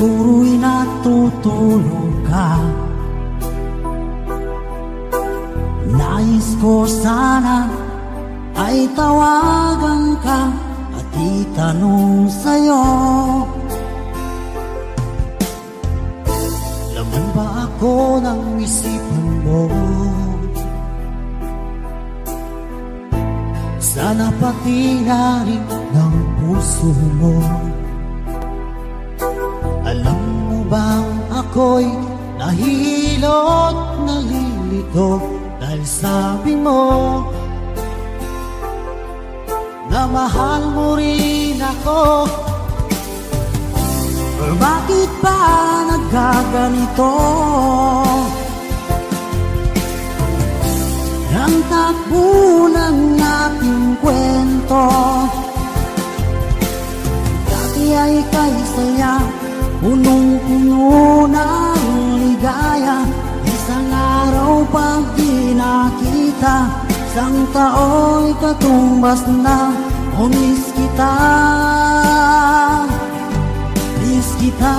Siguro'y natutulog ka. Nais ko sana ay tawagan ka at itanong sa'yo, laman ba ako ng isipan mo? Sana pati na rin ng puso mo. Alam mo bang ako'y nahihilot, nalilito dahil sabi mo na mahal mo rin ako. Pero bakit ba nagkaganito? Ang takbo ng ating kwento, dati ay kay saya, punong-puno ng ligaya. Isang araw pag di nakita, isang tao'y katumbas na. O miss kita, miss kita.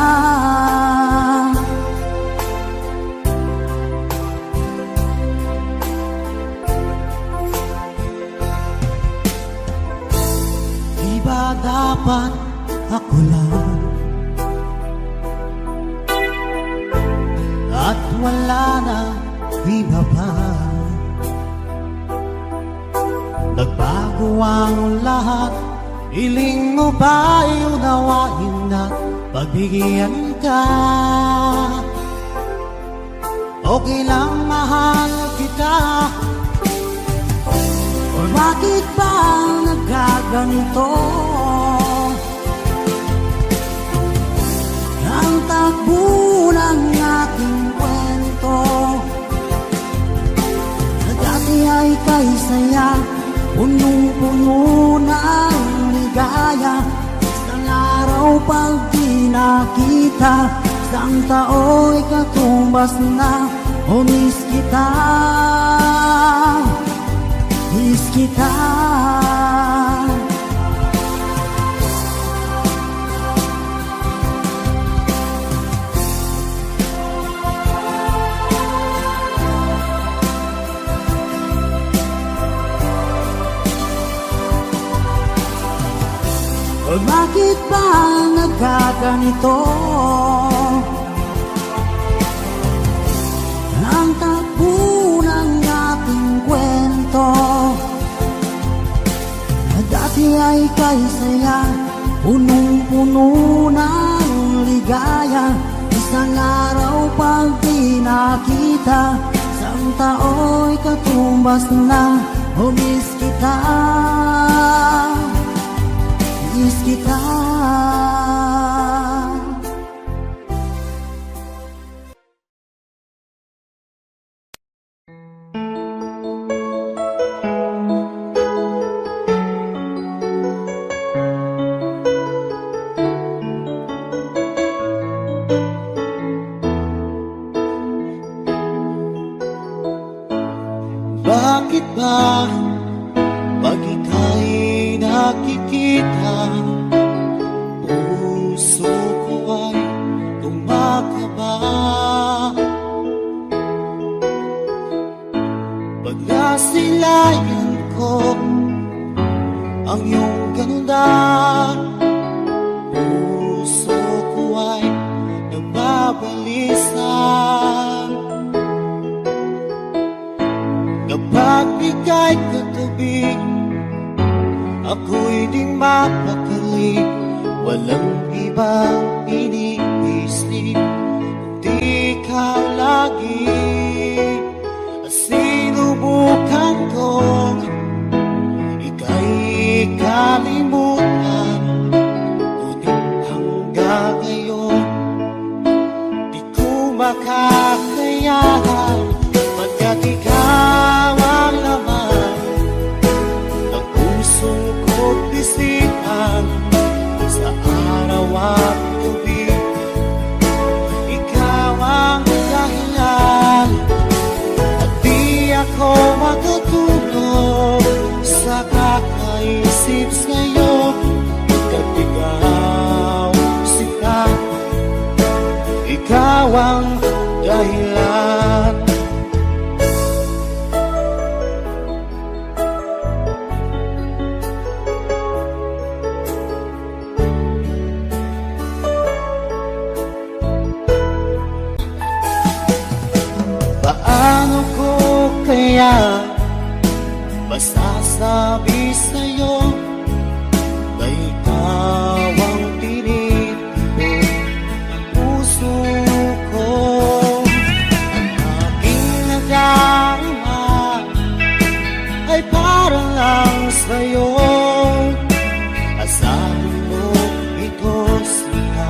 Di ba dapat ako lang at wala na iba pa? Nagbago ang lahat, hiling mo ba'y unawain na pagbigyan ka? Okay lang mahal kita. O bakit ba nagkaganito? Ang takbo ng ating kwento, na dati ay kay saya, punong-puno ng ligaya. Isang araw pag di nakita, isang tao'y katumbas na. O miss kita, miss kita. O bakit ba nagkaganito? Ang takbo ng ating kwento, na dati ay kay saya, punong-puno ng ligaya. Isang araw pag di nakita, isang tao'y katumbas na. O miss kita, miss kita. Bakit ba pag ika'y nakikita, puso ko ay kumakaba? Pag nasilayan ko ang iyong ganda, puso ko ay nababalisan. Kapag ika'y katabi, ako'y di mapakali. Walang ibang iniisip kundi ikaw lagi. At sinubukan kong ika'y kalimutan, ngunit hanggang ngayon di ko makakayanan. Pagkat ikaw ang laman ng puso ko't isipan, sa araw at gabi ikaw ang dahilan. At di ako matutulog sa kakaisip sa'yo, pagkat ikaw sikat ang dahilan. Paano ko kaya masasabi sa'yo na ikaw ang pinipili ng puso ko? Ang aking nadarama ay para lang sa'yo. Asahan mo ito siya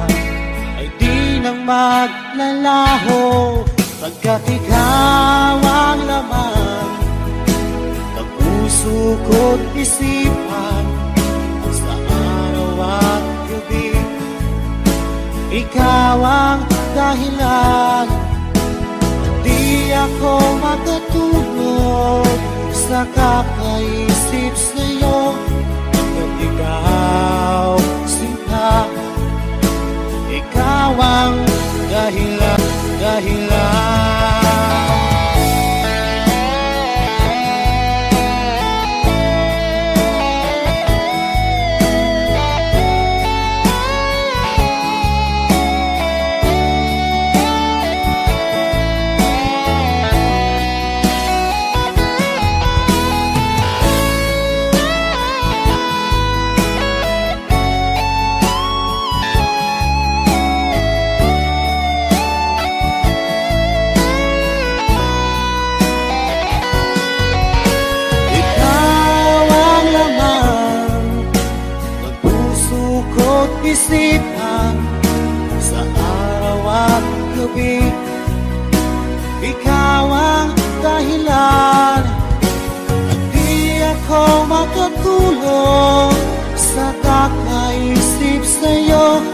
ay di nang maglalaho, pagkat ikaw ang laman ng puso ko't isipan. Sa araw at gabi, ikaw ang dahilan. Di ako makatulog sa kakaisip sa'yo, pagkat ikaw sinta. Ikaw ang dahilan. Isipan sa araw at gabi, ikaw ang dahilan. At di ako makatulog sa kakaisip sa'yo,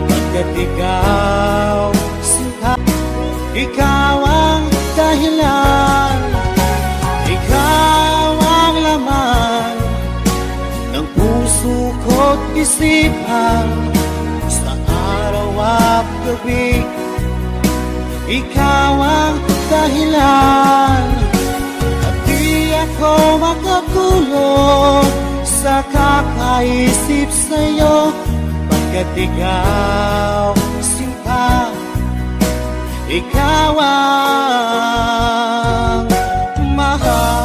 pagkat ikaw sinta. Ikaw ang dahilan. Ikaw ang laman ng puso ko't isipan. Sa araw at gabi, ikaw ang dahilan. At di ako makatulog sa kakaisip sa'yo, pagkat ikaw sinta. Ikaw ang mahal.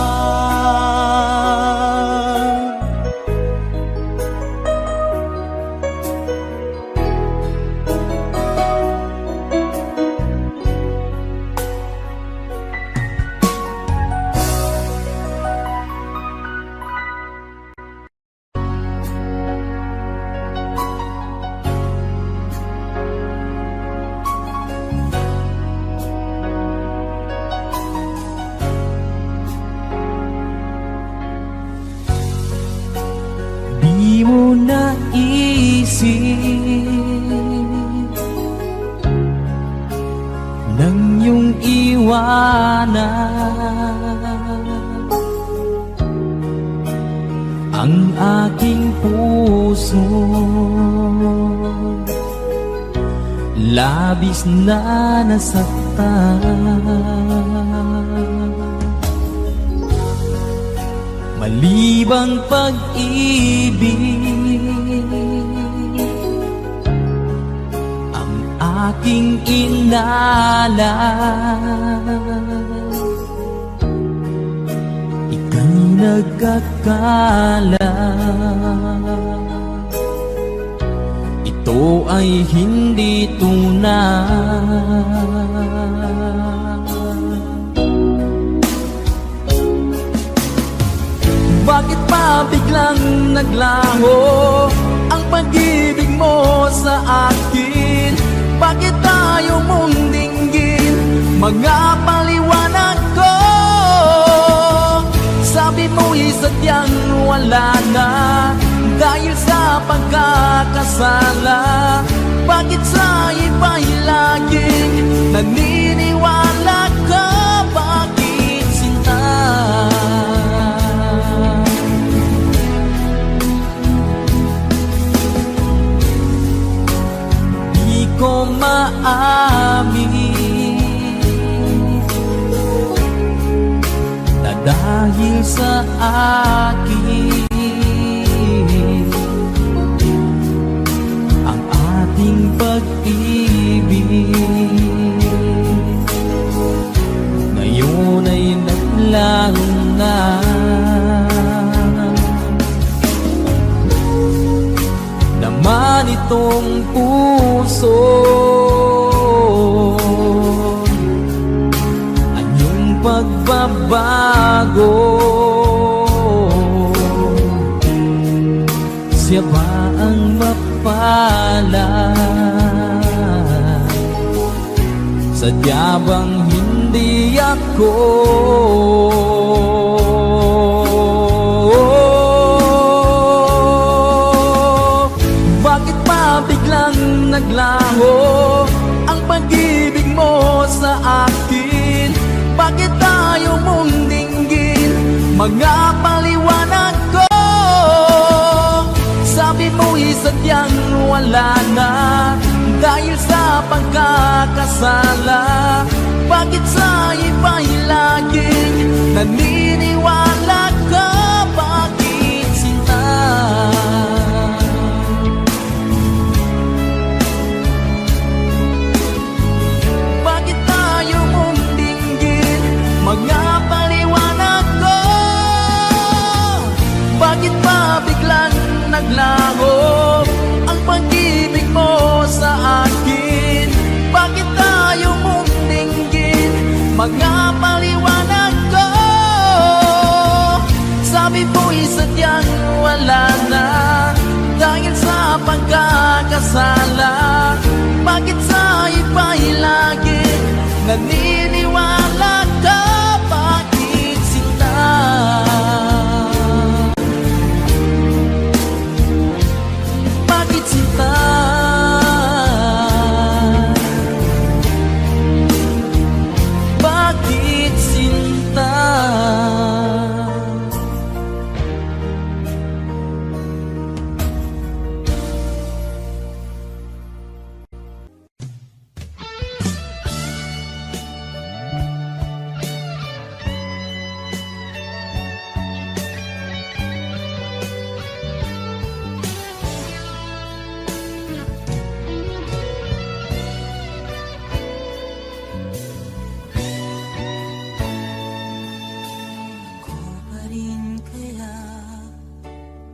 Di mo naisip nang iyong iwanan ang aking puso, labis na nasaktan. Malibang pag-ibig ang aking inalan. Ika'y nagkakala, ito ay hindi tunay. Bakit pa biglang naglaho ang pag-ibig mo sa akin? Bakit tayo mong dinggin mga paliwanag ko? Sabi mo'y sadyang wala na dahil sa pagkakasala. Bakit sa iba'y laging naniniwala ka? Bakit sinta? Di ko maamin dahil sa akin. Ang ating pag-ibig ngayon ay naglaho na. Naman itong puso anyong pagbabago. Siya ba ang mapalad? Sadya bang hindi ako? Bakit pa biglang naglaho ang pag-ibig mo sa akin? Bakit tayo mong dinggin mga paliwanag ko? Sabi mo'y sadyang wala na dahil sa pagkakasala. Bakit sa iba'y laging naniniwala ka? Bakit sinta? Bakit tayo mong dinggin mga paliwanag ko? Bakit pa biglang naglaho ang pag-ibig mo sa akin? Bakit tayo mong dinggin mga paliwanag ko? Sabi mo'y sadyang wala na dahil sa pagkakasala. Bakit sa iba'y lagi naniniwala ka? Bakit sinta? Bakit sinta? Bakit sinta? Ko pa rin kaya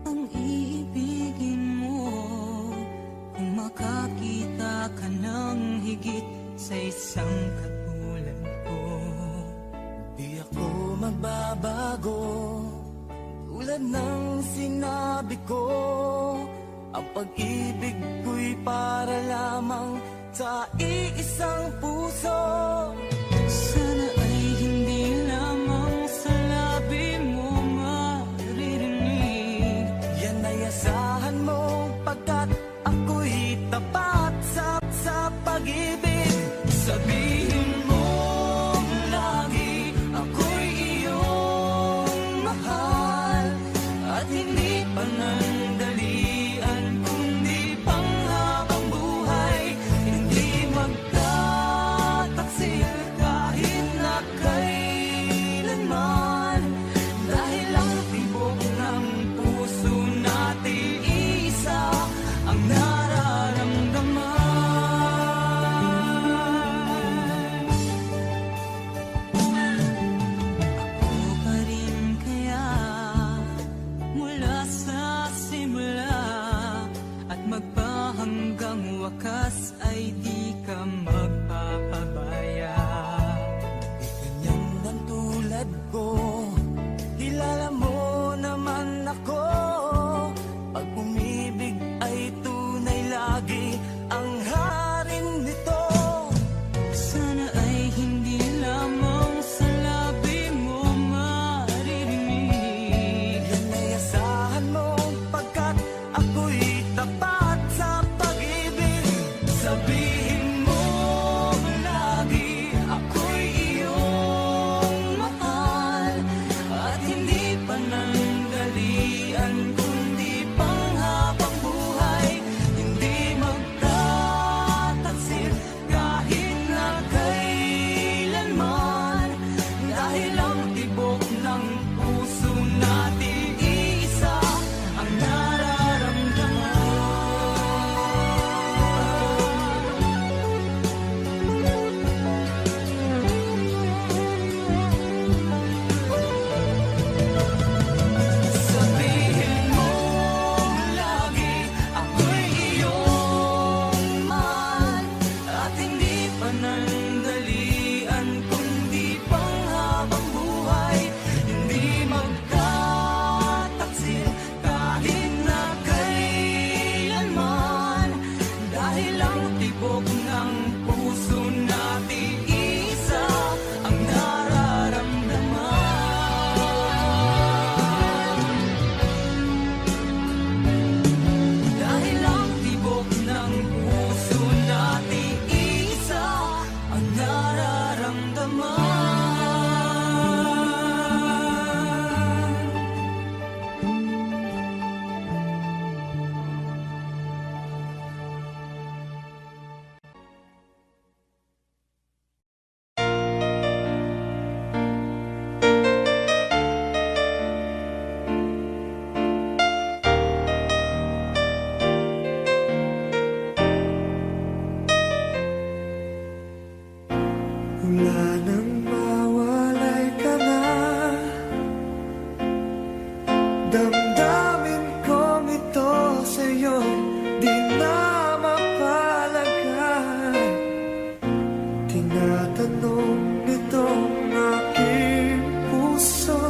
ang iibigin mo kung makakita ka ng higit sa isang katulad ko? Di ako magbabago, tulad ng sinabi ko. Ang pag-ibig ko'y para lamang sa iisang puso. Sana ay hindi lamang sa labi mo maririnig. Yan ay asahan mo pagkat ako'y tapat sa pag-ibig. Sabihin mo lagi ako'y iyong mahal at hindi panandalian kundi panghabang buhay. Hindi magtataksil kahit na kailanman, dahil ang tibok ng puso natin isa ang nararamdaman. Ako pa rin kaya mula sa simula at magpahanggang wakas ay di ka magpapabaya. Ganyan ang tulad ko, kilala mo naman ako. Pag umibig ay tunay lagi ang harin nito. Sana ay hindi lamang sa labi mo maririnig. Yan ay asahan mo pagkat ako'y tapat sa pag-ibig. Sabihin mo tibok ng puso natin isa ang nararamdaman. Dahil ang tibok ng puso natin isa ang nararamdaman. Wala nang mawalay ka na. Damdamin kong ito sa'yo di na mapalagay. Tinatanong nitong aking puso,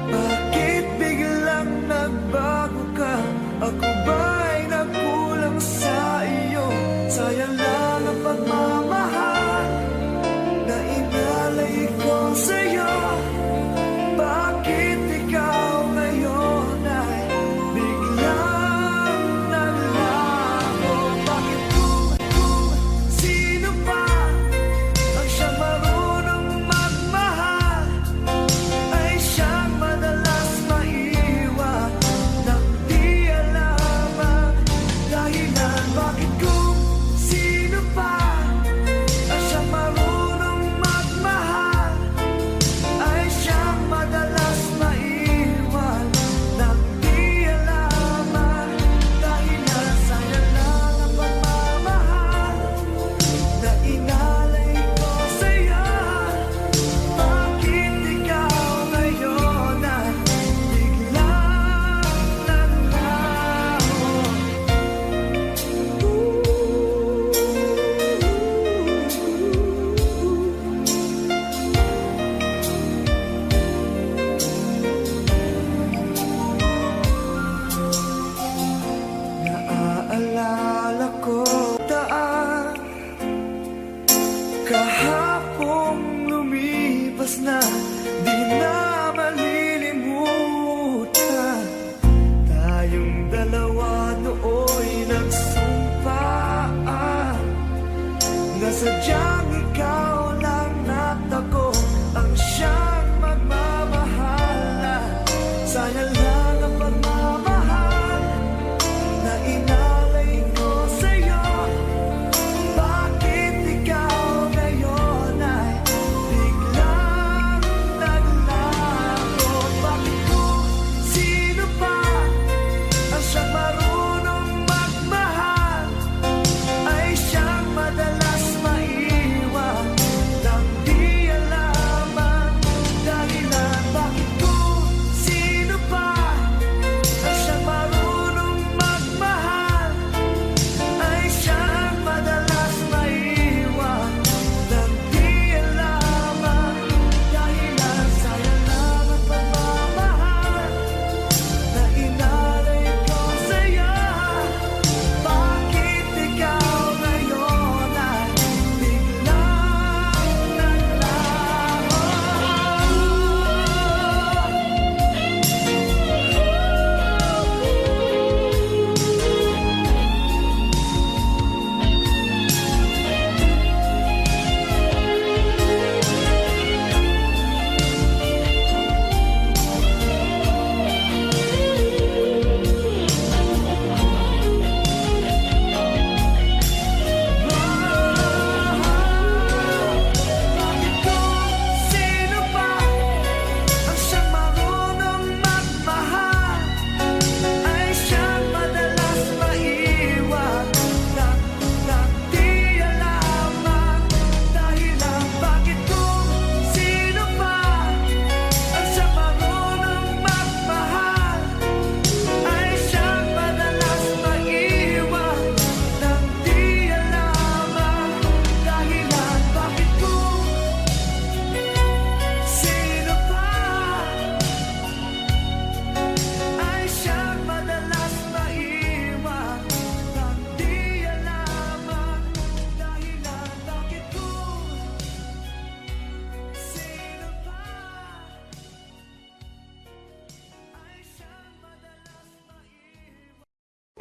bakit biglang nagbago ka? Ako ba'y nagkulang sa iyo? Sayang lang ang pagmamahal na inalay ko sa'yo. Bakit ikaw ngayon ay biglang naglaho? Bakit kung sino pa ang siyang marunong magmahal ay siyang madalas maiwan nang di alam ang dahilan? Bakit kung sino pa ang siyang marunong magmahal ay siyang madalas maiwan nang di alam ang dahilan? Sayang lang ang pagmamahal na inalay ko sa'yo. Bakit ikaw ngayon ay biglang naglaho? Naaalala ko daan kahapong lumipas na, di na malilimutan. Tayong dalawa nooy nagsumpaan na sadyang ikaw lang at ako ang siyang magmamahalan. Sayang lang ang pagmamahal na inalay ko sa'yo. Bakit ikaw ngayon ay biglang naglaho? Bakit kung sino pa ang siyang marunong magmahal ay siyang madalas maiwan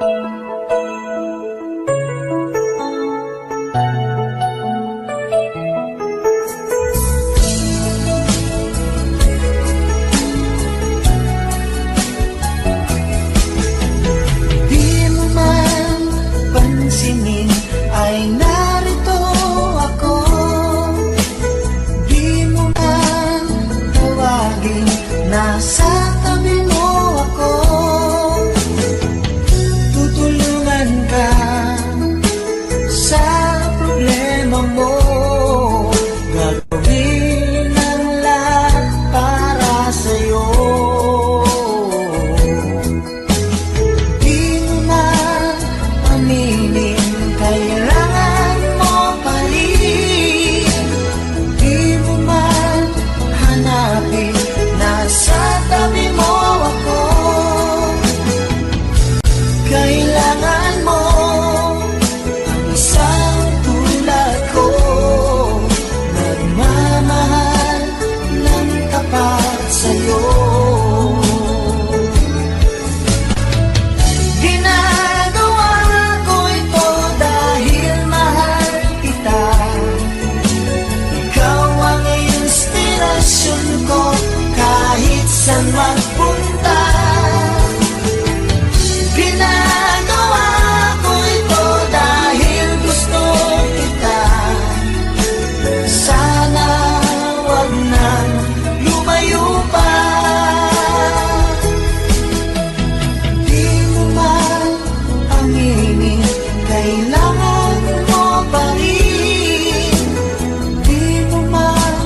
Di mo man pansinin ay narito ako. Di mo man tawagin, nasa tabi mo ako. Tutulungan ka sa problema mo. Gagawin ang lahat para sa'yo. Di mo man aminin, kailangan mo pa rin. Di mo man hanapin, nasa tabi mo ako. Kailangan mo ang isang tulad ko, nagmamahal ng tapat sa'yo. Ginagawa ko ito dahil mahal kita. Ikaw ang inspirasyon ko kahit saan magpunta. Ginagawa ko ito dahil gusto kita. Sana wag nang lumayo pa. Di mo man aminin, kailangan mo pa rin. Di mo man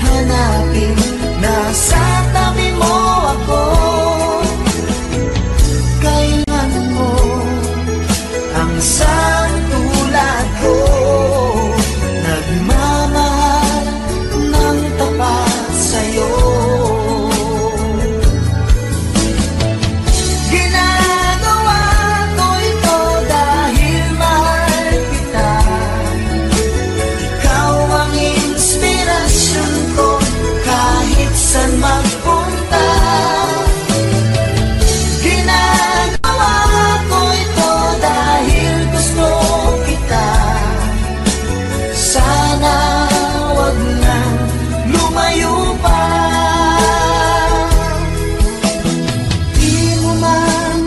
hanapin, nasa tabi mo ako. Kailan mo ang isang tulad ko, nagmamahal ng tapat sa'yo. Ginagawa ko ito dahil mahal kita. Ikaw ang inspirasyon ko kahit saan magpunta. Ginagawa ko ito dahil gusto kita. Sana wag nang lumayo pa. Di mo man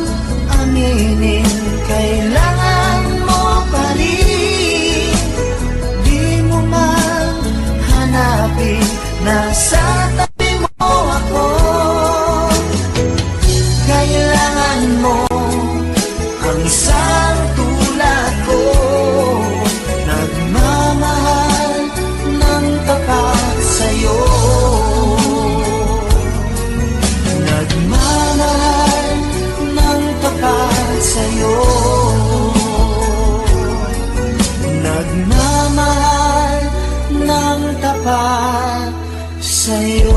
aminin, kailangan mo pa rin. Di mo man hanapin, nasa tabi mo ako. Kailangan mo ang isang tulad ko, nagmamahal ng tapat sa'yo. Nagmamahal ng tapat sa'yo. Nagmamahal ng tapat sa'yo.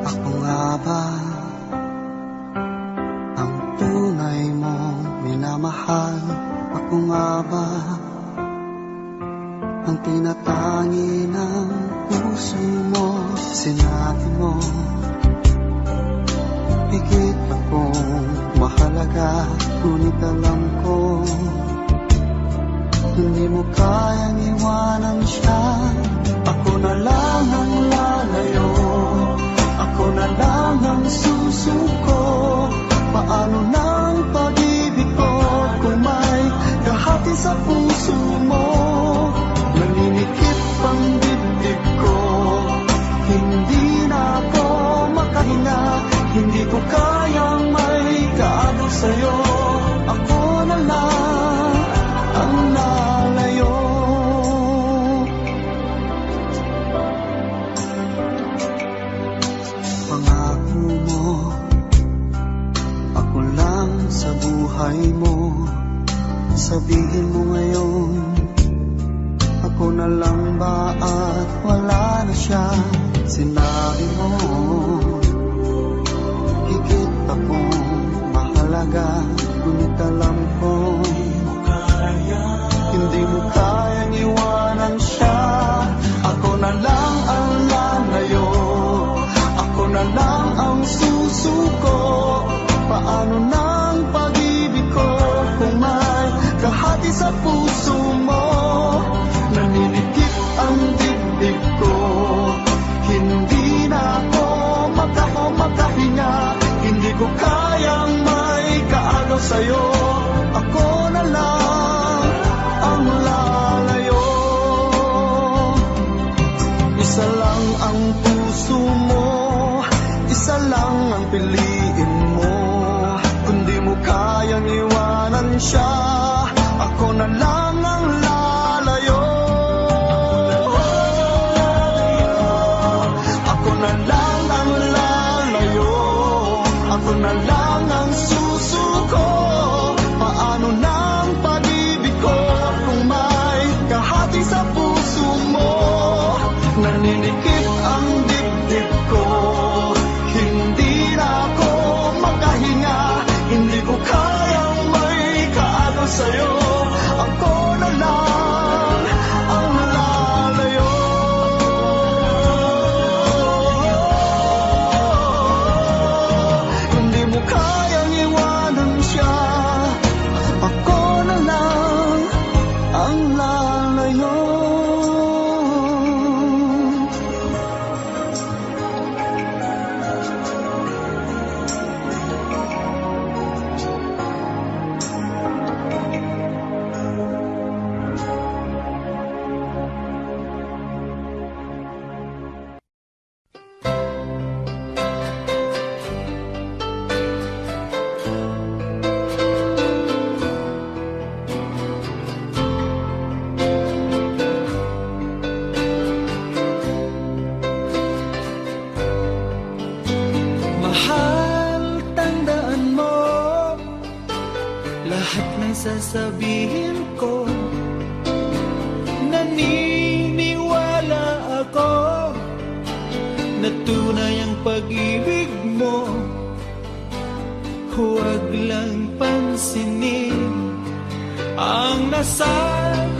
Ako nga ba ang tunay mong minamahal? Ako nga ba ang tinatangi ng puso mo? Sinabi mo higit akong mahalaga, ngunit alam ko hindi mo kayang iwanan siya. Ako na lang ang lalayo, ako na lang ang susuko. Paano na ang pag-ibig ko kung may kahati sa puso mo? Naninikip ang dibdib ko, hindi na ako makahinga. Hindi ko kayang may kaagaw sa'yo. Ako na lang ang lalayo. lang ba at wala na siya? Sinabi mo higit akong mahalaga, ngunit alam ko hindi mo kayang iwanan siya. Ako na lang ang lalayo, ako na lang ang susuko. Paano nang pag-ibig ko kung may kahati sa puso mo? Naninikip ang dibdib ko, hindi na ako makahinga. Hindi ko kayang may kaagaw sa'yo. Ako na lang ang lalayo. Isa lang ang puso mo, isa lang ang piliin mo. Kung di mo kayang iwanan siya, ako na lang ang lalayo. Ako na lang ang lalayo, ako na lang ang susuko. Paano nang pag-ibig ko kung may kahati sa puso mo? Naninikip ang dibdib ko, hindi na ako makahinga. Hindi ko kayang may kaagaw sa'yo. Ako na lang ang lalayo. Hindi mo kayang iwanan siya, ako na lang ang lalayo. Mahal, tandaan mo lahat ng sasabihin ko. Naniniwala ako na tunay ang pag-ibig mo. Huwag lang pansinin ang nasa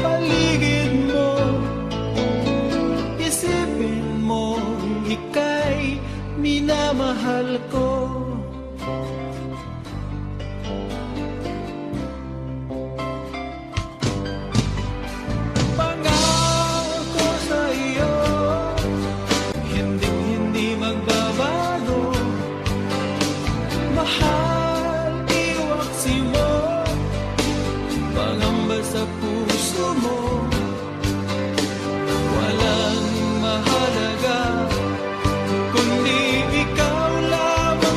paligid mo. Isipin mo ika'y minamahal ko. Pangako sa iyo, hindi magbabago. Mahal, iwaksi mo, pangamba sa puso mo. Walang mahalaga kundi ikaw lamang.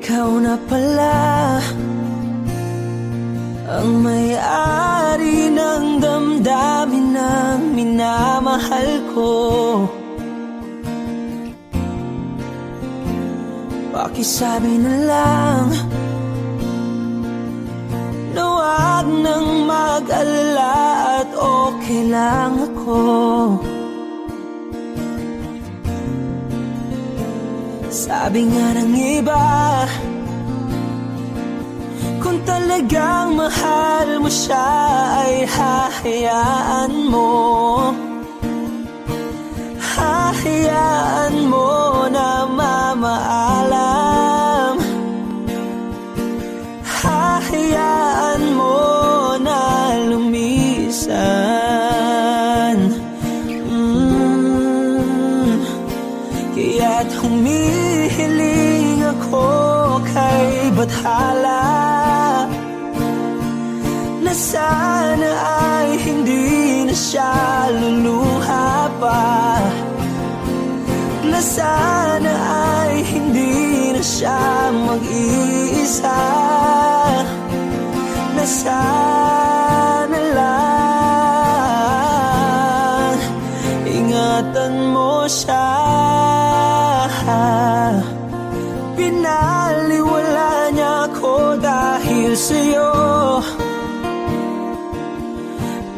ikaw na pala ang may-ari ng damdamin ng minamahal ko. Pakisabi na lang na wag nang mag-alala at okay lang ako. Sabi nga ng iba, kung talagang mahal mo siya ay hahayaan mo. Hahayaan mo na mamaalam. Hahayaan mo na lumisan. Kaya't humihiling ako kay Bathala na sana ay hindi na siya luluha pa, na sana ay hindi na siya mag-iisa, na sana lang ingatan mo siya. Pinaliwala niya ako dahil sa'yo,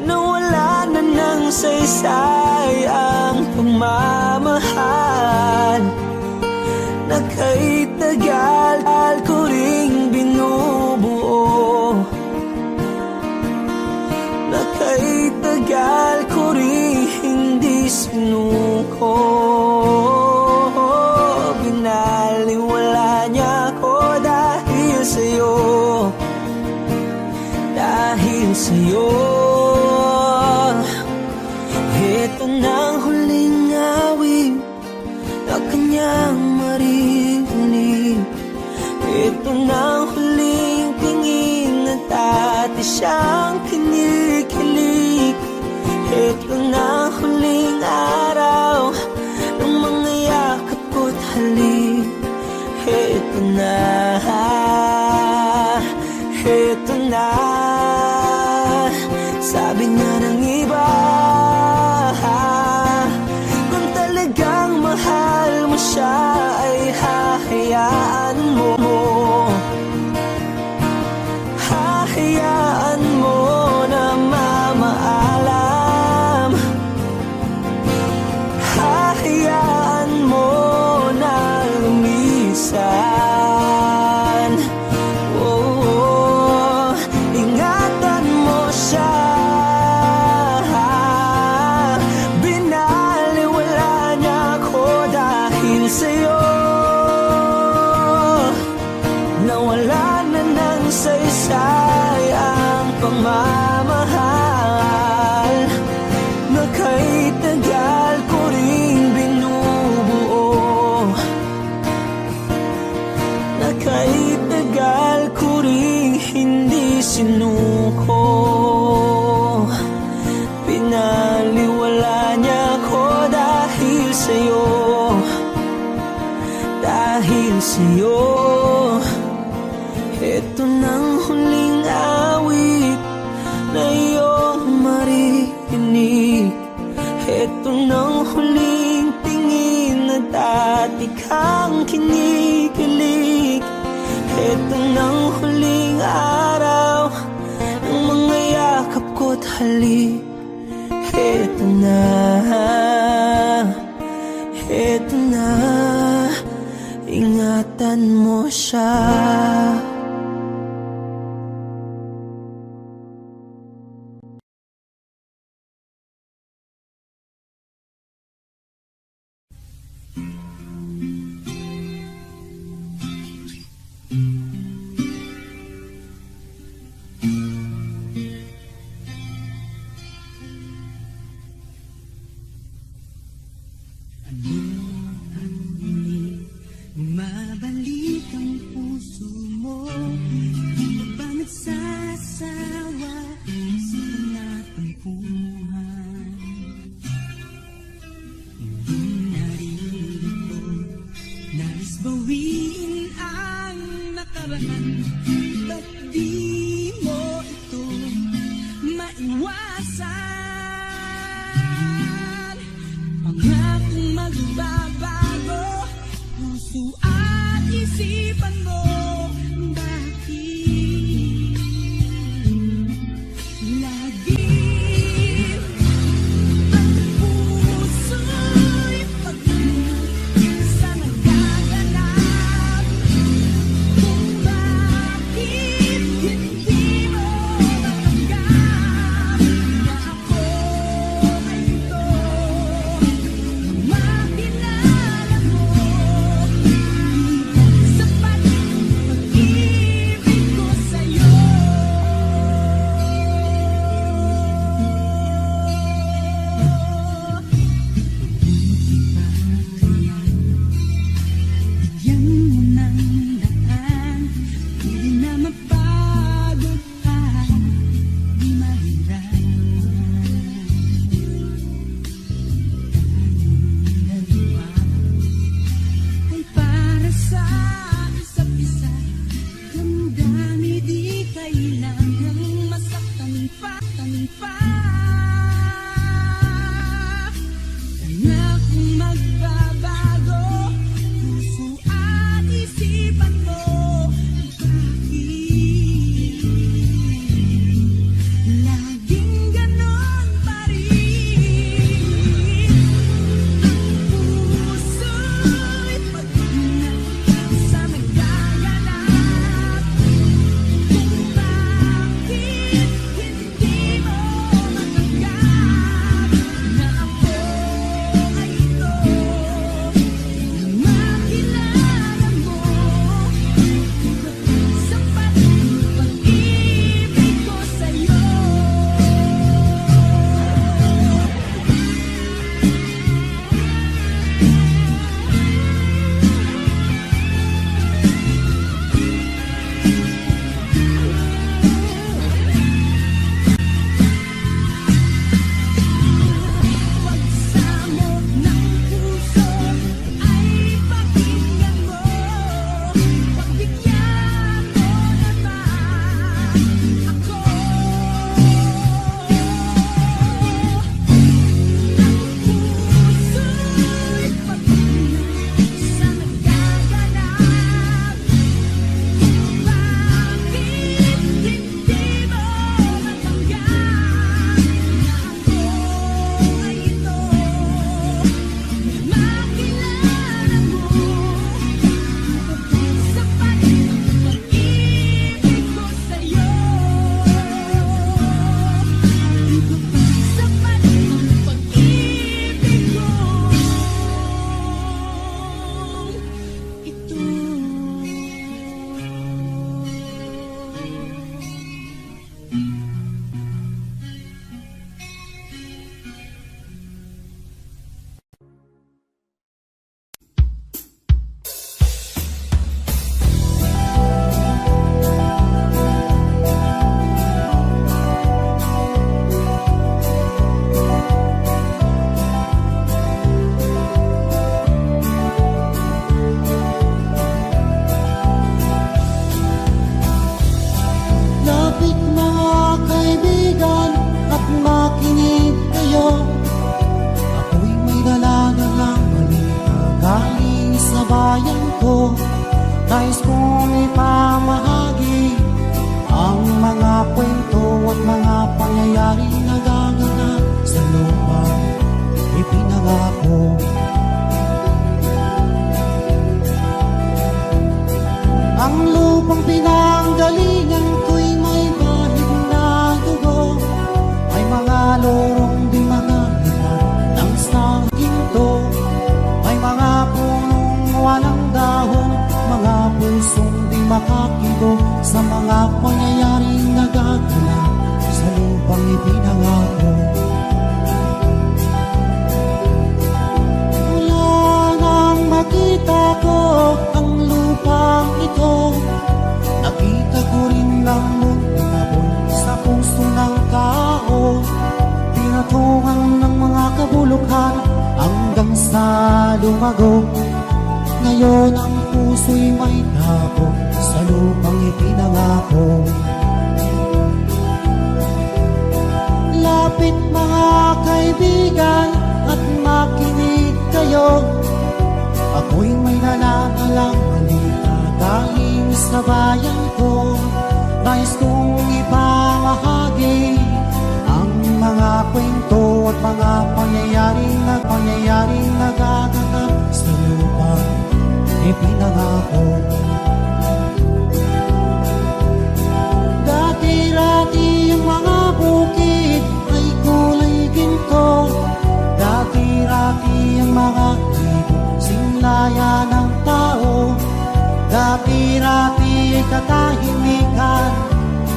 nawala na ng saysay ang pagmamahal na kay tagal ko ring binubuo, na kay tagal ko ring hindi sinuko. Binaliwala niya ako dahil sa'yo, dahil sa'yo. Ito na ang huling awit na kanyang maririnig. Ito na ang huling tingin at dati siyang kinikilig. Ito na ang huling araw ng mga yakap ko't halik. Ito na, ito na. Sabi nga ng iba, kung talagang mahal mo siya ay hahayaan mo. Hahayaan mo na mamaalam. Hahayaan mo na lumisan. Oh, ingatan mo siya. Binaliwala niya ako dahil sa'yo, nawala na ng saysay ang pagmamahal na kay tagal ko ring binubuo, na kay tagal ko ring hindi sinuko. Pinaliwala niya ako dahil sa'yo, dahil sa'yo. Ito nang huling awit na iyong maririnig. Ito nang huling tingin na dati kang kinikilig. Ito nang huling araw ng mga yakap ko't halik. Ito na, ito na, ingatan mo siya. Mabalik ang puso mo. iwasan. Pangakong magbabago, puso at isipan mo. Bakit laging ang puso'y pag-ibig sa nagaganap? Kung bakit hindi mo matanggap na ako ay ito, makilala mo, sapat ang pag-ibig ko sa'yo. Bigyan mo ng daan, hindi na mapagod at di mahirap. Tayong dalawa ay para sa isa't isa. Damdamin di kailangang masaktan pa. Pangakong magbabago, puso at isipan mo. Bakit laging ganon pa rin? Ang puso'y pag-ingat sa nagaganap. Kung bakit hindi mo matanggap na ako ay ito, makilala mo, sapat ang pag-ibig ko sa'yo. Pagsamo ng puso ay pakinggan mo. Pagbigyan mo naman ako. Ang puso'y pag-ingat sa nagaganap. Kung bakit hindi mo matanggap na ako ay ito, makilala mo, sapat ang pag-ibig ko sa'yo. Sapat ang pag-ibig ko ito. Lapit mga kaibigan at makinig kayo. Ako'y may dala ng balita galing sa bayan ko. Nais kong ipamahagi ang mga kwento at mga pangyayaring nagaganap sa lupang ipinangako. Ang lupang pinanggalingan ko'y may bahid na dugo. May mga lorong di makalitan ng saging to. May mga punong walang dahon, mga pusong di makakibo sa mga pangyayaring nagaganap sa lupang ipinangako. Mula nang makita ko ang lupang ito, nakita ko rin ang munting abon sa puso ng tao. Pinatungan ng mga kabulukan hanggang sa lumago. Ngayon ang puso'y may tapo sa lupang ipinangako. mga kaibigan at makinig kayo. Ako'y may nalalalang balita galing sa bayan ko. Nais kong ipamahagi ang mga kwento at mga pangyayaring nagaganap sa lupang ipinangako. Dati-rati ang mga bukid ay kulay ginto. Dati-rati ang mga ibig sinlaya ng tao. Dati-rati ay katahimikan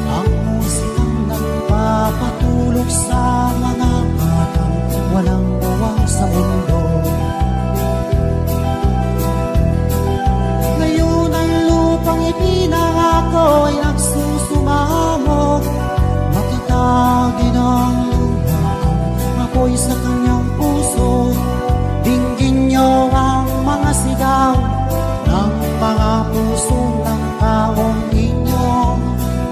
ang musikang nagpapatulog sa mga batang walang bawang sa mundo. Ngayon ang lupang ipinangako ay nagsusumamo. Matatagin ang lupa ang apoy sa kanyang puso. Dinggin niyo ang mga sigaw ng mga puso ng taong inyong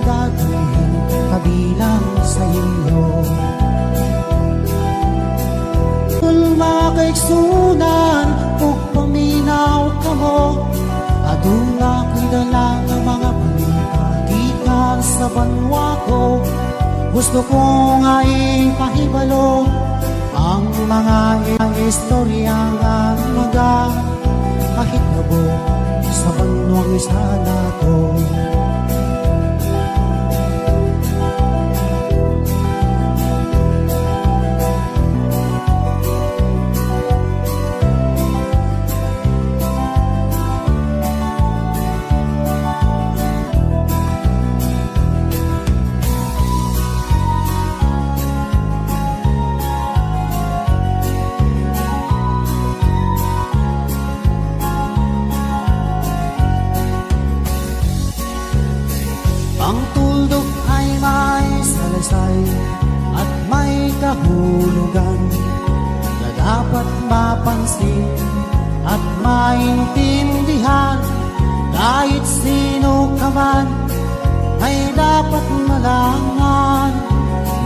gagawin kabilang sa inyo. Mga kaigsunan, pagpaminaw ka mo. Adung ako'y dala ng mga panikagikan sa banwa ko. Gusto ko nga ipahibalo ang mga istoryang mga kahit nabo sa banwang sana ko. Ang tuldok ay may salaysay at may kahulugan na dapat mapansin at maintindihan. Kahit sino ka man ay dapat malaman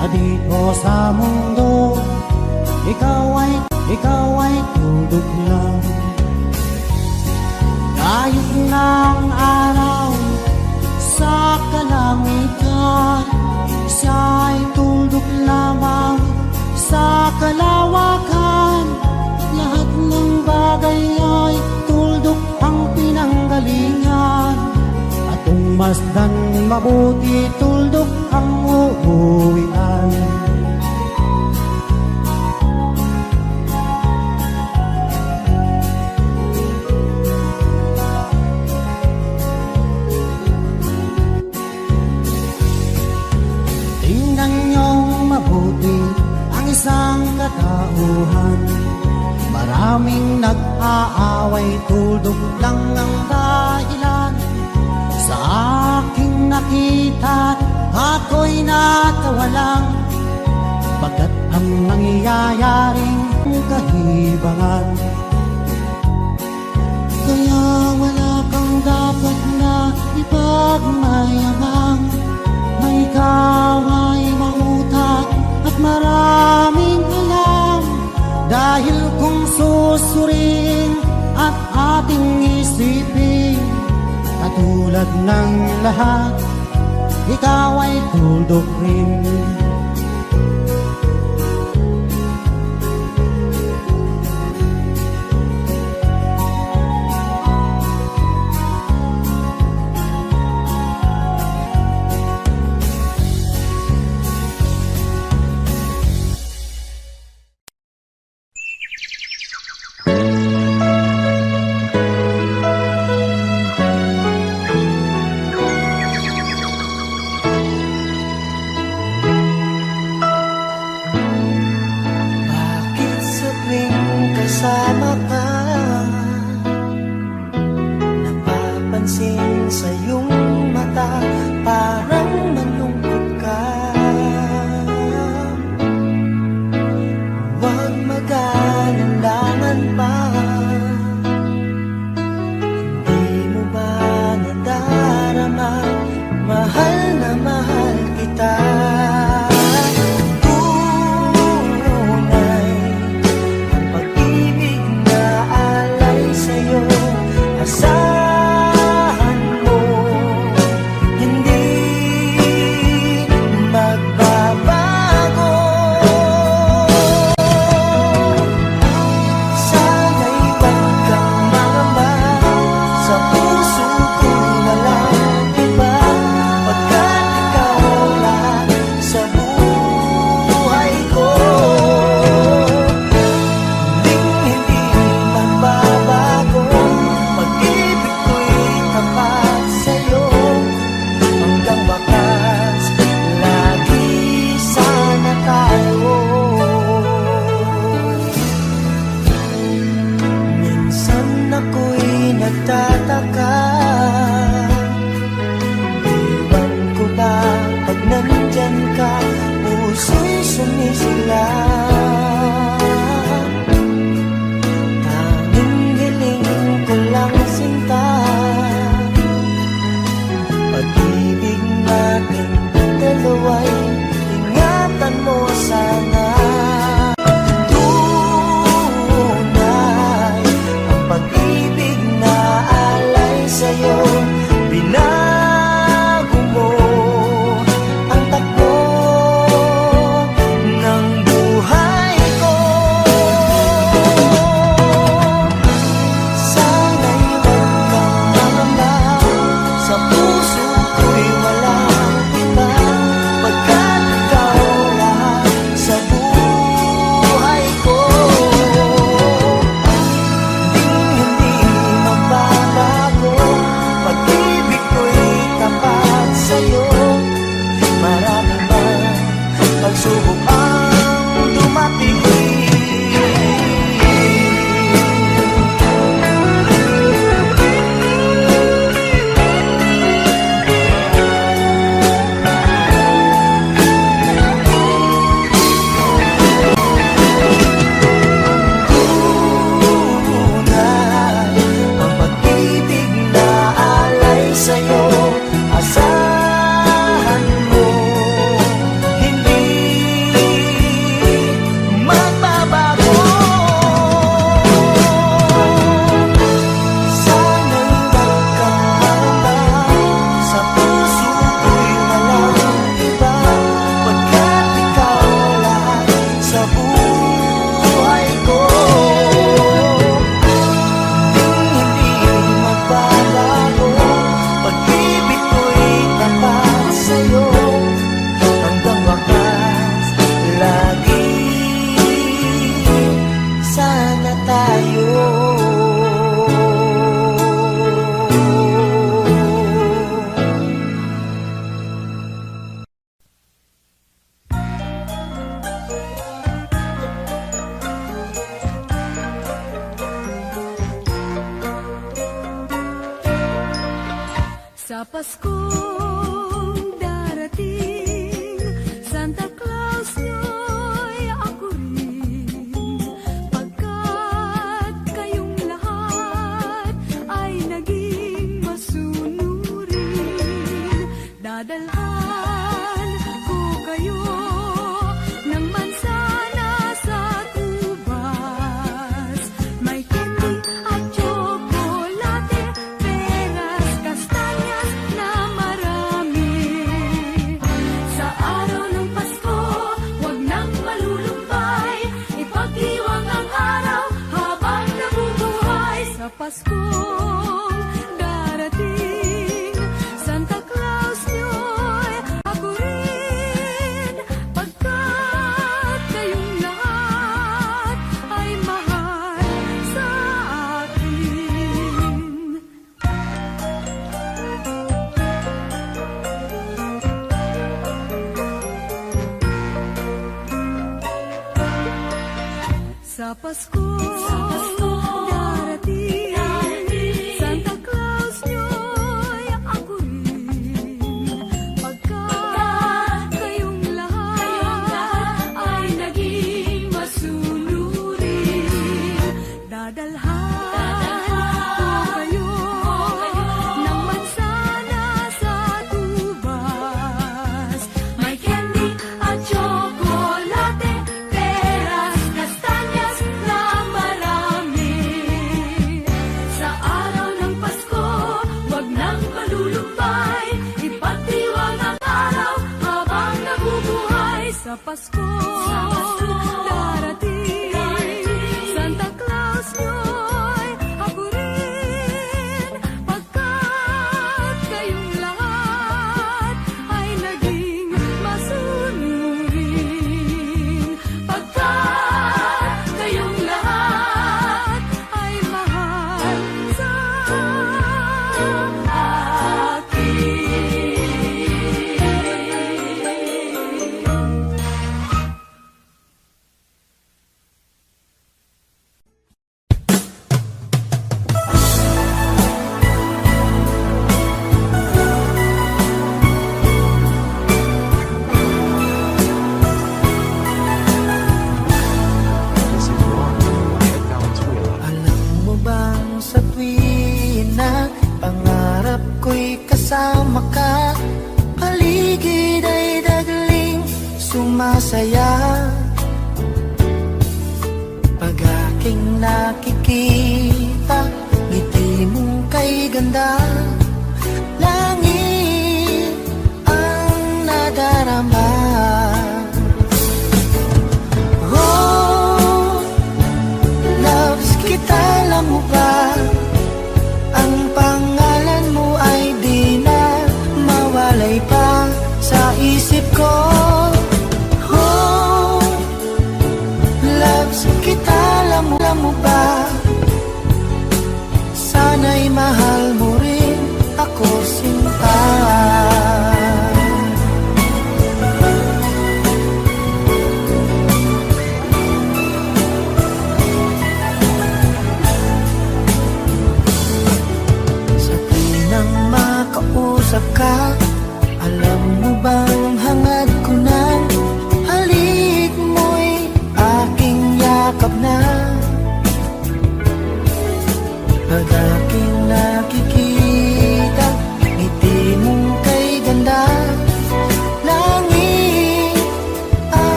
na dito sa mundo ikaw ay tuldok lang. Kahit ng araw sa kalangitan, siya ay tuldok lamang sa kalawakan. Lahat ng bagay ay tuldok ang pinanggalingan. At kung masdan mabuti, tuldok ang uuwian. Isang katauhan, maraming nag-aaway, tuldok lang ang dahilan. Sa aking nakita, ako'y natawa lang, pagkat ang nangyayaring kahibangan. Kaya wala kang dapat na ipagmayabang, na ikaw ay mautak at maraming alam. Dahil kung susurin at ating isipin, katulad ng lahat, ikaw ay tuldok rin. pagsubok ang dumating. Ang pag-ibig na alay sa'yo, asahan mo, hindi magbabago. Sana'y wag kang mangamba, sa puso ko'y walang iba, pagkat ikaw lahat sa buhay ko. Hindi magbabago, pag-ibig ko'y tapat sa'yo, hanggang wakas, lagi sana tayo. Sa Paskong darating, Santa Claus nyo'y ako rin. Pagkat kayong lahat ay naging masunurin, dadalhan ko kayo ng mansana sa tubas. May candy at tsokolate, peras, kastanyas na marami. Sa araw ng Pasko, huwag nang malulumbay, ipagdiwang ang araw habang nabubuhay. Sa Paskong darating, Santa Claus nyo'y ako rin. Pagkat kayong lahat ay mahal sa akin. Sa Paskong darating, Santa Claus nyo'y ako rin. Pagkat kayong lahat ay naging masunurin, dadalhan ko kayo ng mansana sa tubas. May candy at tsokolate, peras, kastanyas na marami. Sa araw ng Pasko, huwag nang malulumbay, ipagdiwang ang araw habang nabubuhay. Sa Pasko darating, Santa Claus nyo'y ako rin. Pagkat kayong lahat ay naging masunurin, pagkat kayong lahat ay mahal sa akin. Alam mo bang sa tuwing na pangarap ko'y kasama ka, paligid ay dagling sumasaya. Pag aking nakikita, ngiti mong kay ganda, langit ang nadarama. Oh, loves kita, alam mo ba? Ang pangalan mo ay di na mawalay pa sa isip ko. Oh, loves kita, alam mo ba? Sana'y mahal mo rin ako, sinta.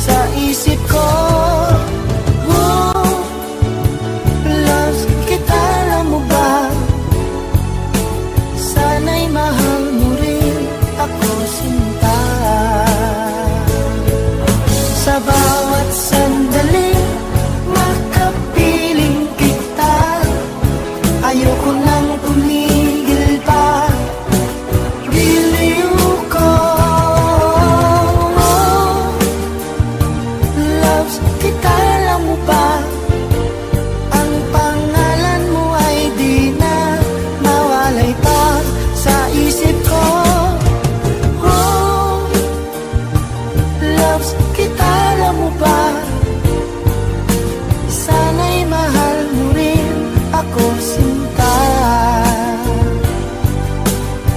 sa isip ko. Oh, loves kita, alam mo ba? Sana'y mahal mo rin ako, sinta. Sa bawat sandali makapiling kita, ayoko nang tumigil pa. Biliw ko, loves kita, alam mo ba? Ang pangalan mo ay di na mawalay pa sa isip ko. Oh, loves kita, alam mo ba? Sana'y mahal mo rin ako, sinta.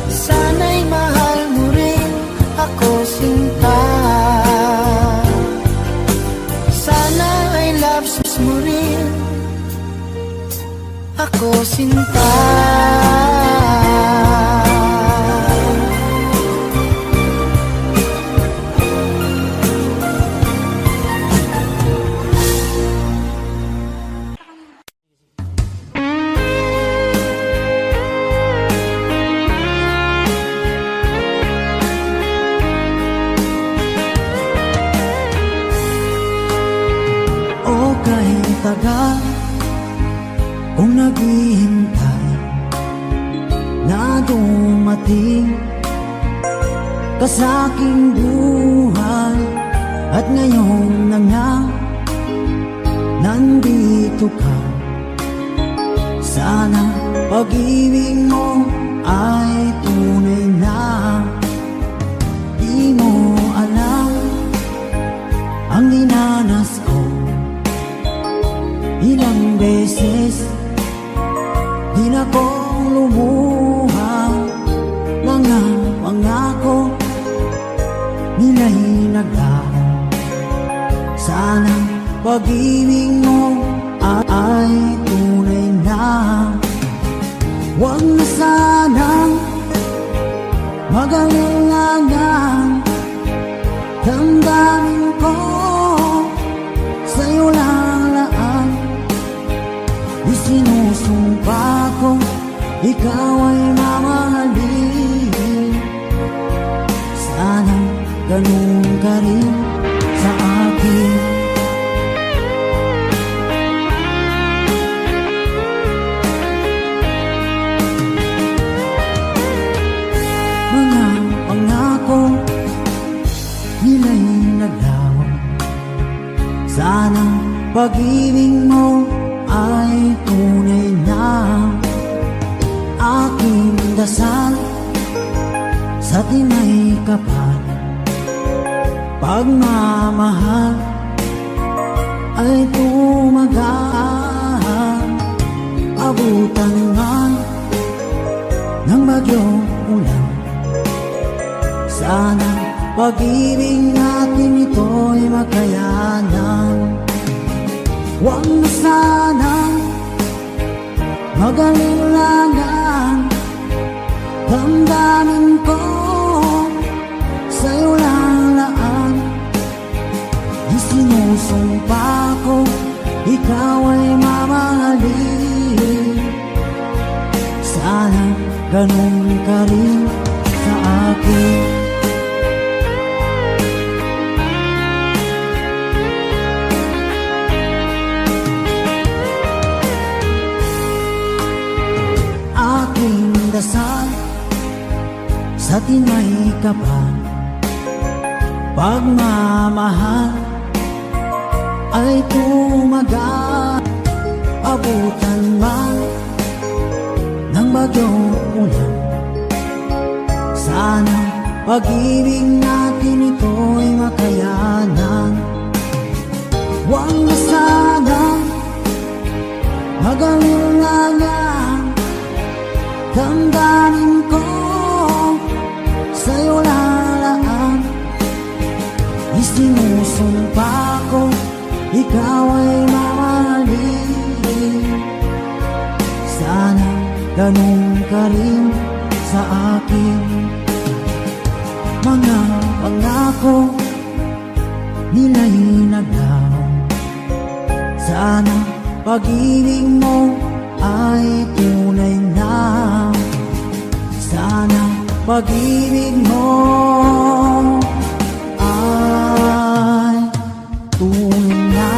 Sana'y mahal mo rin ako, sinta. Sana ay loves mo rin ako, sinta. O kahit tagal kung naghihintay na dumating ka sa aking buhay, at ngayon na nga nandito ka. Sana pag-ibig mo ay tunay na. Di mo alam ang dinanas ko, ilang beses din akong lumuha. Mga pangako nila'y naglaho. Sana pag-ibig mo ay tunay na. Huwag na sanang mag-alinlangan, damdamin ko sa'yo lang laan. Isinusumpa ko, ikaw ay mamahalin. Sana ganun ka rin sa akin. Mga pangako nila'y naglaho. Sana pag-ibig mo ay tunay na. Aking dasal sa tinay kapal, pagmamahal ay tumagal. Abutan man ng bagyong ulan, sana pag-ibig natin ito'y makayanan. Huwag na sanang mag-alinlangan, damdamin ko sa'yo lang laan. Isinusumpa ko, ikaw ay mamahalin. Sana ganun ka rin sa akin. Aking dasal sa tinay kapal, pagmamahal ay tumagal. Abutan man ng bagyong ulan, sana pag-ibig natin ito'y makayanan. Huwag na sanang mag-alinlangan, damdamin ko sa'yo lalaan. Isinusumpa ko, ikaw ay mamahalin. Sana ganun ka rin sa akin. Mga pangako nila'y naglaw. Sana pag-ibig mo ay tunay na. Sana pag-ibig mo ay tunay na.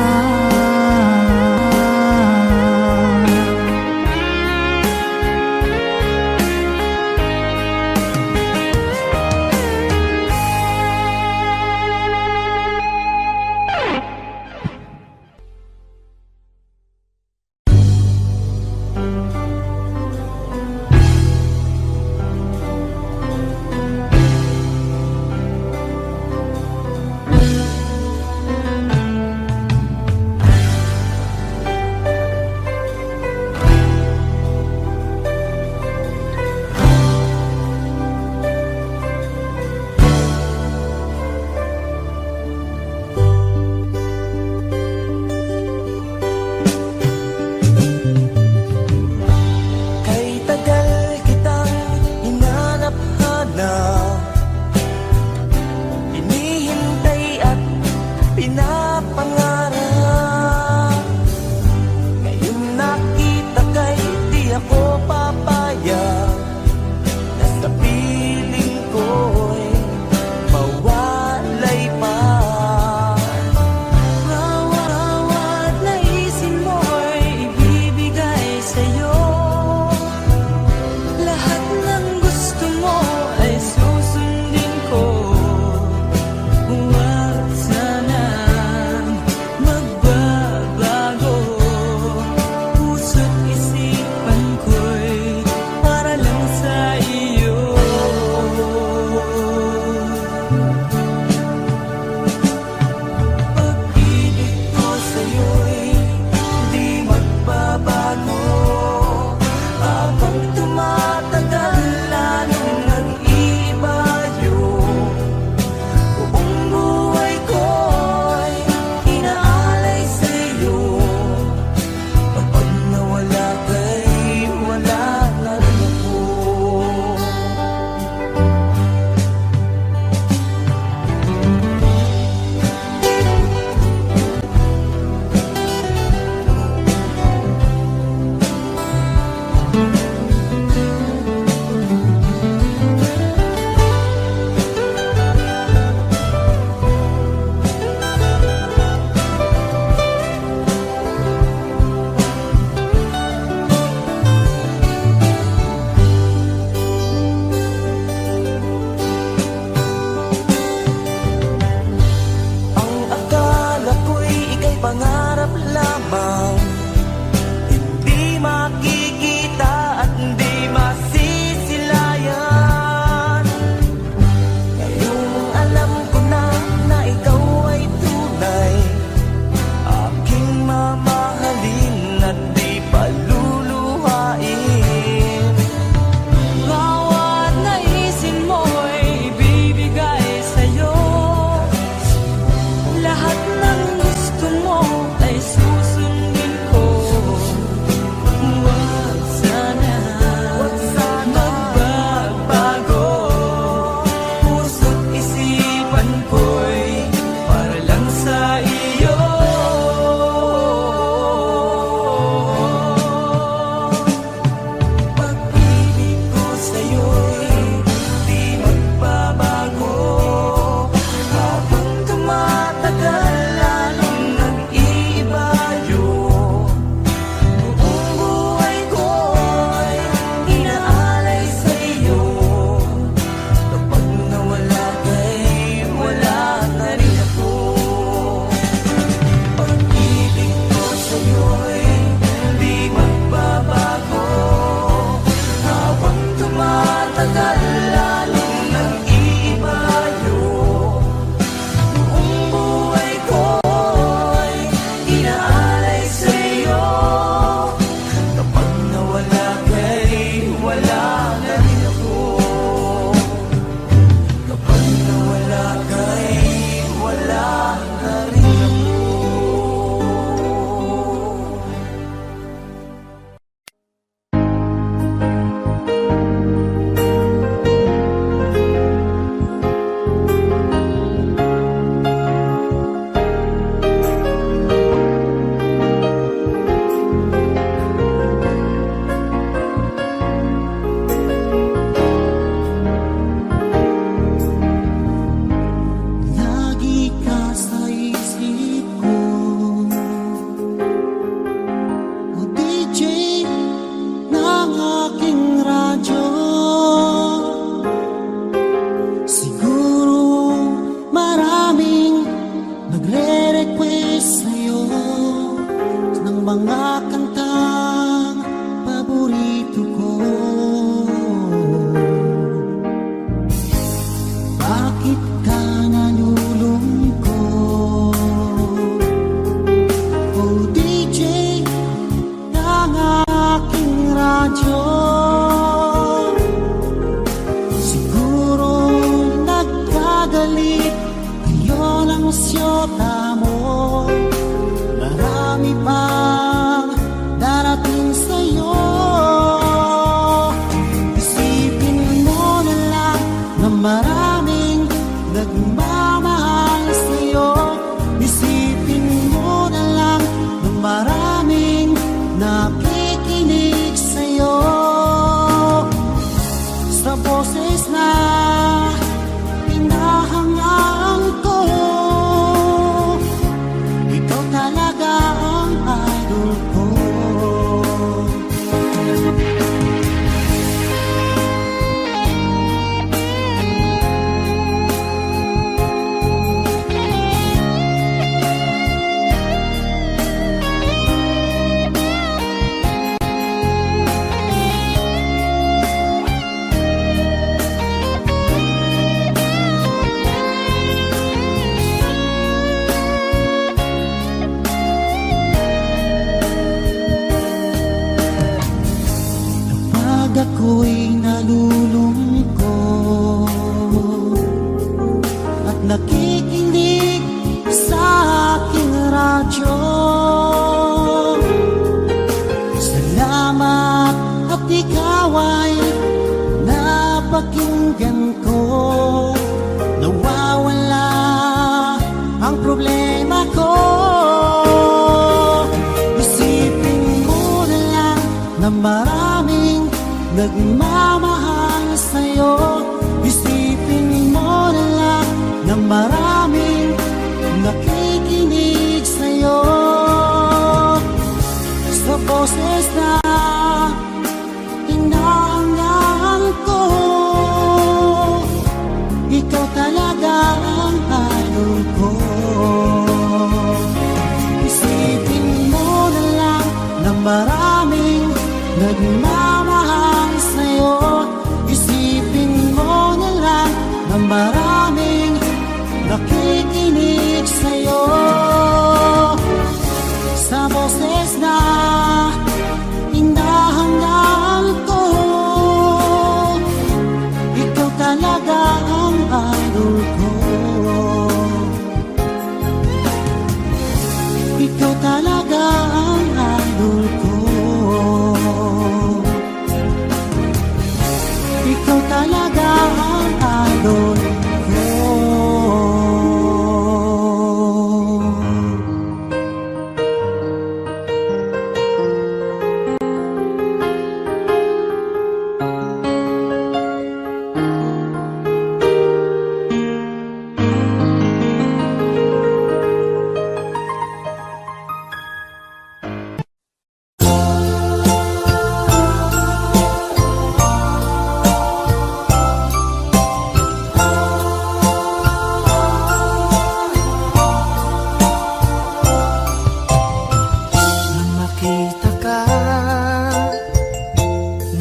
mga kantang paborito ko. Bakit ka nalulungkot? Oh DJ ng aking radyo, siguro nagkagalit ngayon ang syota mo. Marami pang darating sa'yo. Isipin mo na lang na maraming nagmamahal sa'yo. Isipin mo na lang na maraming nakikinig sa'yo. Sa boses na hinahangaan ko, ikaw talaga ang idol ko. Pag ako'y nalulungkot at nakikinig sa aking radyo, salamat at ikaw ay napakinggan ko. Nawawala ang problema ko. Isipin mo na lang na maraming nagmamahal sa'yo. Isipin mo na lang na maraming nakikinig sa'yo. Sa boses na hinahangaan ko, ikaw talaga ang idol ko. Isipin mo na lang na maraming nagmamahal sa'yo. Isipin mo na lang na maraming nakikinig sa'yo. Sa boses na hinahangaan ko, ikaw talaga ang idol ko. Ikaw talaga ang idol ko. Ikaw talaga ang idol ko.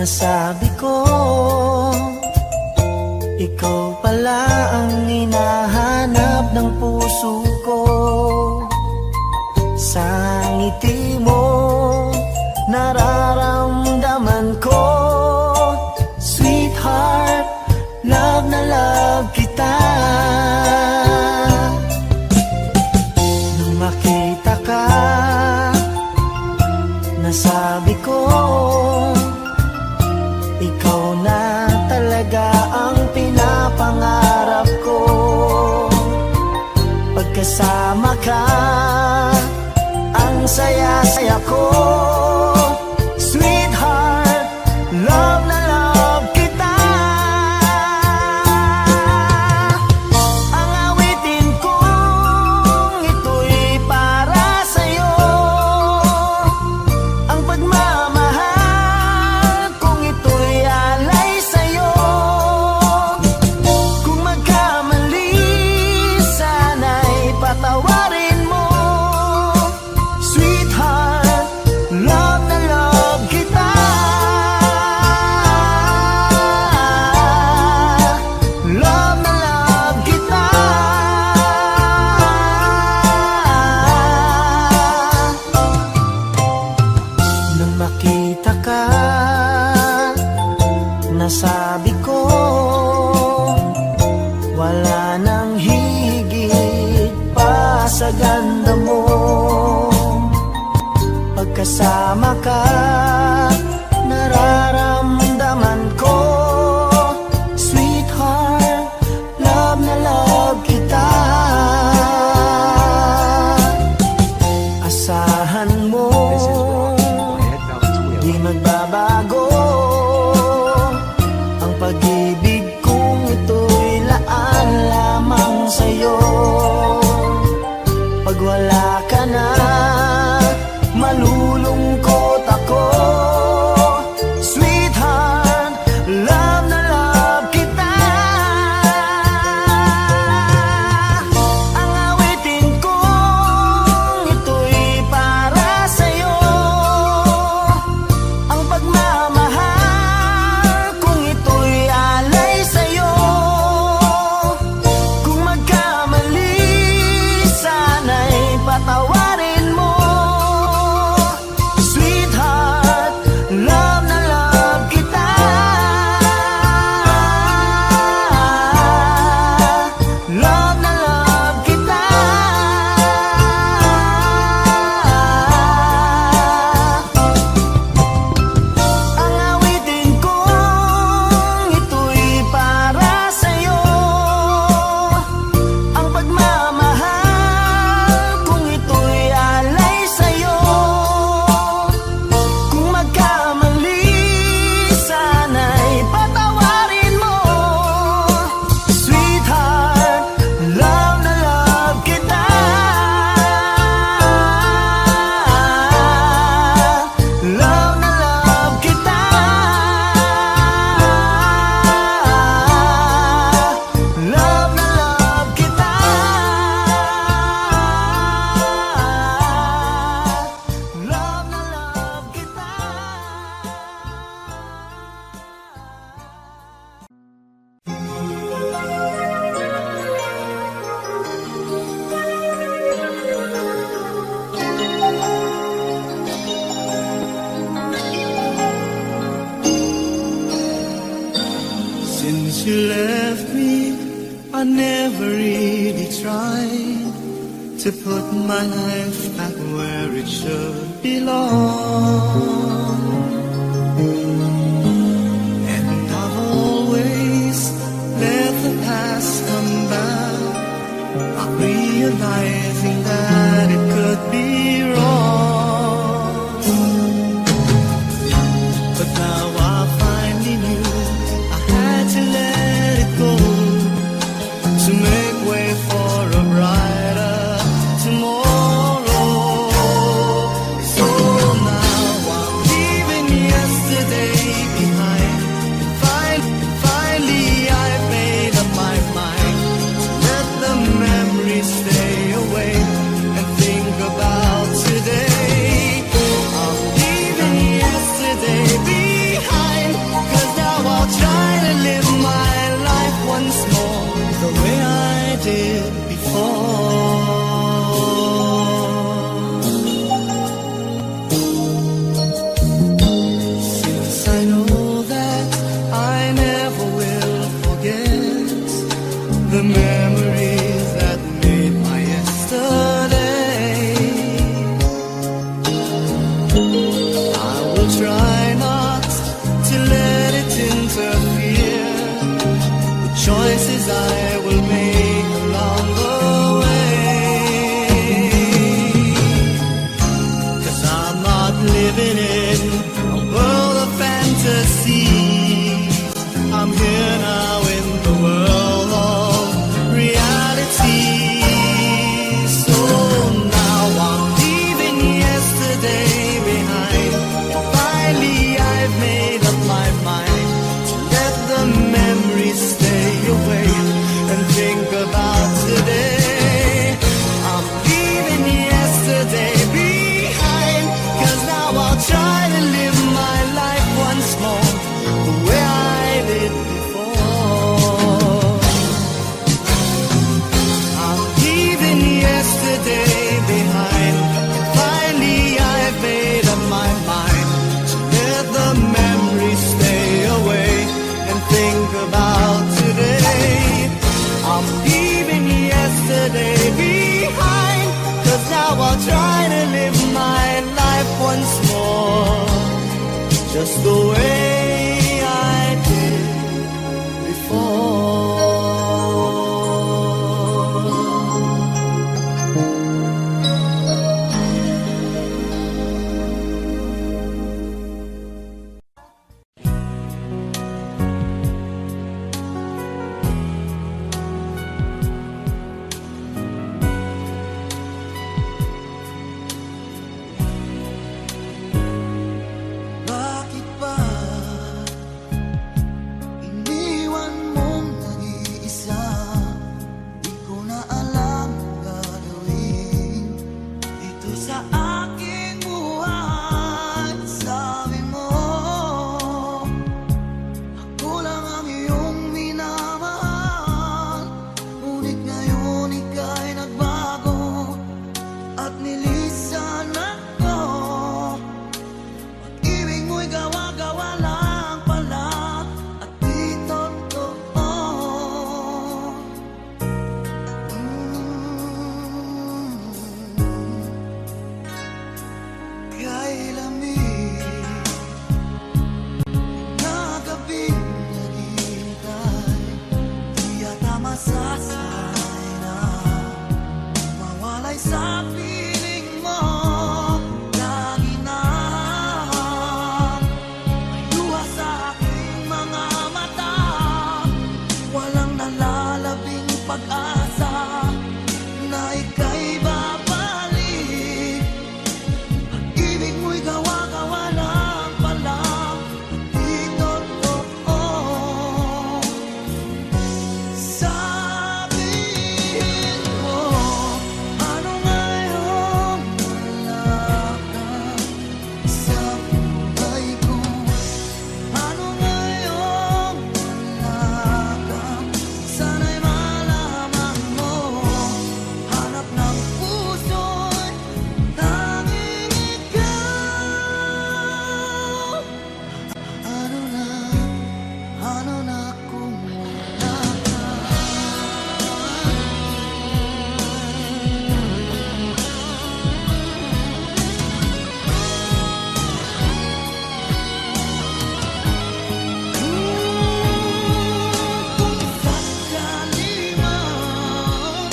Nasabi ko, ikaw pala ang hinahanap ng puso ko. Sa ngiti mo, nararamdaman ko, sweetheart, love na love kita. Nung makita ka, nasabi ko, ikaw na talaga ang pinapangarap ko. Pagkasama ka, ang saya-saya ko. Sweetheart, love na love kita. Ang awitin kong ito'y para sa'yo. Ang pagmamahal kung ito'y alay sa'yo. Kung magkamali, sana'y patawarin mo. Sweetheart, ganda mo. Pagkasama ka, nararamdaman ko, sweetheart, love na love kita. Asahan mo, di magbabago ang pag-ibig kong ito'y laan lamang sa'yo. Pag wala ka na, malulungkot ako. Sweetheart, love na love kita. Ang awitin kong ito'y para sa'yo. Ang pagmamahal kong ito'y alay sa'yo. Kung magkamali, sana'y patawarin mo. Sweetheart, love na love kita. Love na love kita. Ang awitin kong ito'y para sa'yo. Ang pagmamahal kong ito'y alay sa'yo. Kung magkamali, sana'y patawarin mo. Sweetheart, love na love kita. Love na love kita. Love na love kita. Love na love kita. Since you left me, I never really tried to put my life back where it should belong. And I've always let the past come back, not realizing that it could be wrong. But now I finally knew I had to let it go to make way for a brighter tomorrow. So now I'm leaving yesterday behind. Finally I made up my mind to let the memories stay away. I'll try to live my life once more, just the way I did before. Bakit ba iniwan mong nag-iisa? Di ko na alam ang gagawin dito sa aking buhay. Sabi mo, ako lang ang iyong minamahal. Ngunit ngayon ika'y nagbago at nilisan ako. Ibig mo'y gawa-gawa lang pala at di totoo. Kay lamig na gabing naghihintay, di yata masasanay na mawalay sa piling mo. Lagi na may luha sa aking mga mata, walang nalalabing pag-asa na ika'y babalik. Ibig mo'y gawa-gawa lang pala, di totoo. Sabihin mo, ano ngayon wala ka sa buhay ko? Ano ngayon wala ka? Sana'y malaman mo, hanap ng puso'y tanging ikaw. Ano na kung wala ka? Kung sakali man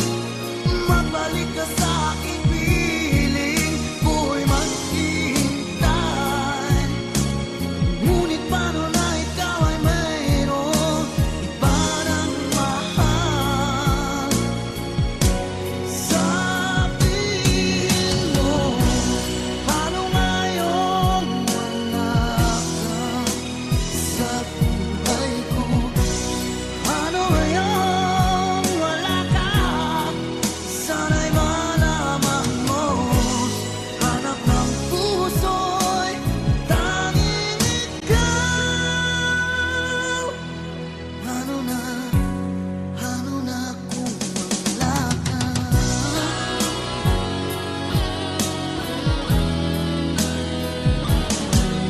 magbalik ka sa aking piling, ko'y maghihintay. Ngunit paano na ikaw ay mayroong iba ng mahal? Sabihin mo, paano ngayon wala ka sa buhay ko? Ano ngayon wala ka? Sana'y malaman mo, hanap ng puso'y tanging ikaw. Ano na kung wala ka?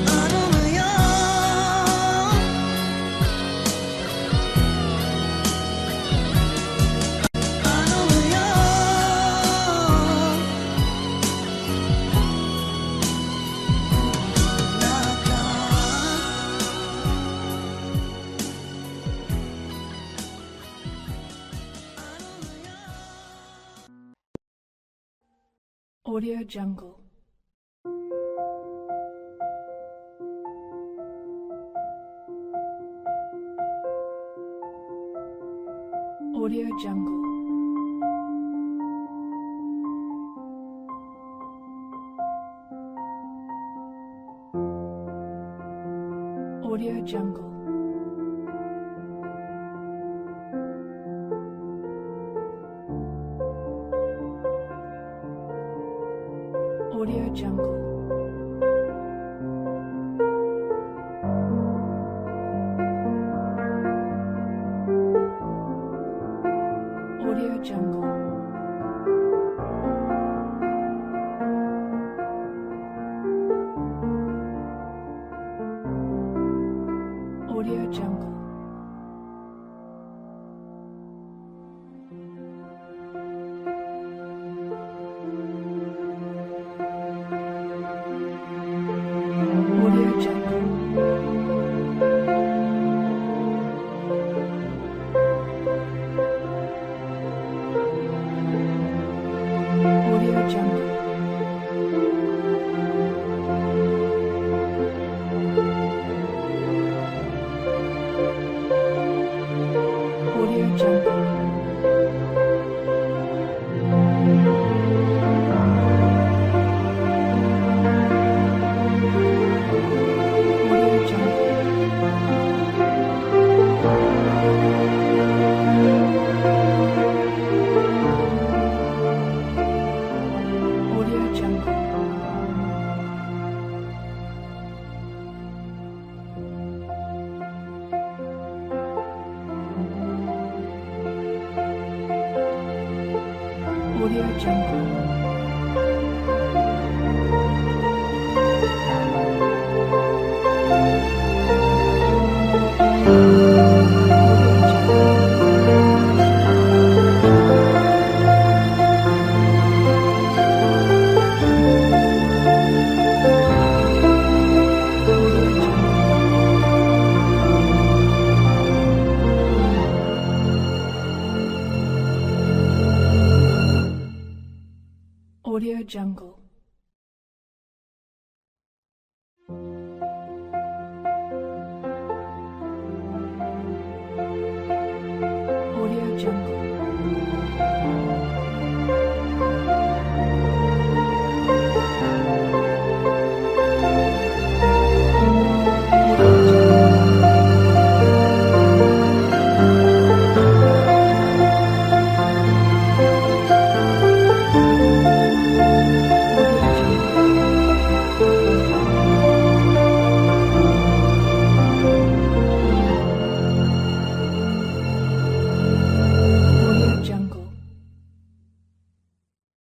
Ano ngayon? Ano ngayon? Wala ka. Audio Jungle. Audio Jungle. Audio Jungle. Audio Jungle. Audio Jungle. Audio Jungle. Jungle. Audio Jungle. Audio Jungle.